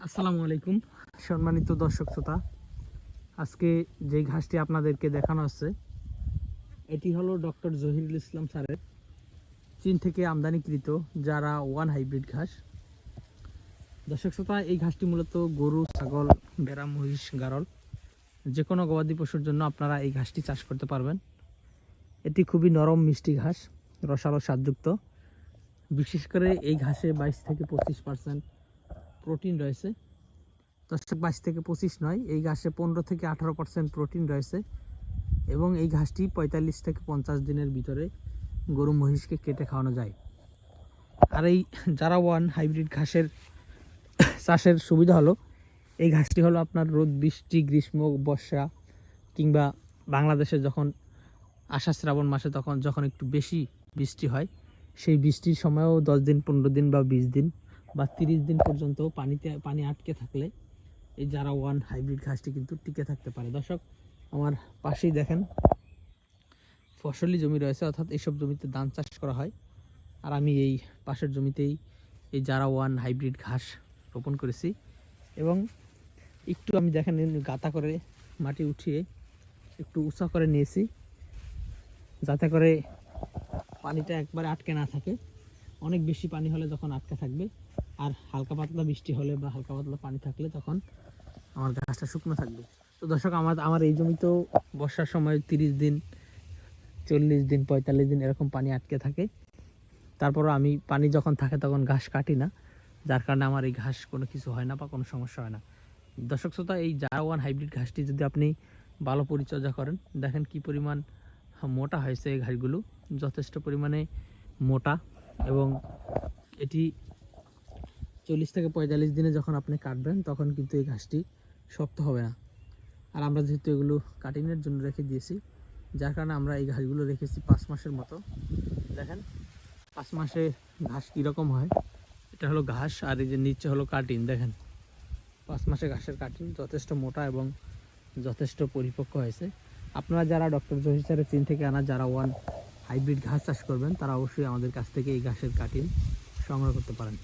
আসসালামু আলাইকুম সম্মানিত দর্শক শ্রোতা। আজকে যে ঘাসটি আপনাদেরকে দেখানো হচ্ছে এটি হলো ডক্টর জহিরুল ইসলাম স্যারের চীন থেকে আমদানিকৃত যারা ওয়ান হাইব্রিড ঘাস। দর্শক শ্রোতা, এই ঘাসটি মূলত গরু, ছাগল, ভেড়া, মহিষ, গারল যে কোনো গবাদি পশুর জন্য আপনারা এই ঘাসটি চাষ করতে পারবেন। এটি খুবই নরম মিষ্টি ঘাস, রসালো স্বাদযুক্ত। বিশেষ করে এই ঘাসে 22 থেকে 25% প্রোটিন রয়েছে। দর্শক, 22 থেকে 25 নয়, এই ঘাসে 15 থেকে 18% প্রোটিন রয়েছে এবং এই ঘাসটি 45 থেকে 50 দিনের ভিতরে গরু মহিষকে কেটে খাওয়ানো যায়। আর এই যারা ওয়ান হাইব্রিড ঘাসের চাষের সুবিধা হলো, এই ঘাসটি হলো আপনার রোদ, বৃষ্টি, গ্রীষ্ম, বর্ষা কিংবা বাংলাদেশে যখন আষাঢ় শ্রাবণ মাসে যখন একটু বেশি বৃষ্টি হয়, সেই বৃষ্টির সময়ও 10 দিন, 15 দিন বা 20 দিন বা 30 দিন পর্যন্ত পানি আটকে থাকলে এই যারা ওয়ান হাইব্রিড ঘাসটি কিন্তু টিকে থাকতে পারে। দর্শক, আমার পাশেই দেখেন ফসলি জমি রয়েছে, অর্থাৎ এইসব জমিতে ধান চাষ করা হয়। আর আমি এই পাশের জমিতেই এই যারা ওয়ান হাইব্রিড ঘাস রোপণ করেছি এবং একটু আমি দেখেন গাঁথা করে মাটি উঠিয়ে একটু উঁচা করে নিয়েছি, যাতে করে পানিটা একবারে আটকে না থাকে। অনেক বেশি পানি হলে যখন আটকে থাকবে, আর হালকা পাতলা বৃষ্টি হলে বা হালকা পাতলা পানি থাকলে তখন আমার গাছটা শুকনো থাকবে। তো দর্শক, আমার এই জমিতেও বর্ষার সময় 30 দিন, 40 দিন, 45 দিন এরকম পানি আটকে থাকে। তারপরও আমি পানি যখন থাকে তখন ঘাস কাটি না, যার কারণে আমার এই ঘাস কোনো কিছু হয় না বা কোনো সমস্যা হয় না। দর্শক শ্রোতা, এই জারা ওয়ান হাইব্রিড ঘাসটি যদি আপনি ভালো পরিচর্যা করেন, দেখেন কি পরিমাণ মোটা হয়েছে এই ঘাসগুলো, যথেষ্ট পরিমাণে মোটা। এবং এটি 40 থেকে 45 দিনে যখন আপনি কাটবেন তখন কিন্তু এই ঘাসটি শক্ত হবে না। আর আমরা যেহেতু এগুলো কাটিংয়ের জন্য রেখে দিয়েছি, যার কারণে আমরা এই ঘাসগুলো রেখেছি 5 মাসের মতো। দেখেন 5 মাসে ঘাস কীরকম হয়। এটা হলো ঘাস, আর এই যে নিচে হলো কাটিং। দেখেন 5 মাসে ঘাসের কাটিং যথেষ্ট মোটা এবং যথেষ্ট পরিপক্ক হয়েছে। আপনারা যারা ডক্টর জহির স্যারের চীন থেকে আনা যারা ওয়ান হাইব্রিড ঘাস চাষ করবেন, তারা অবশ্যই আমাদের কাছ থেকে এই ঘাসের কাটিং সংগ্রহ করতে পারেন।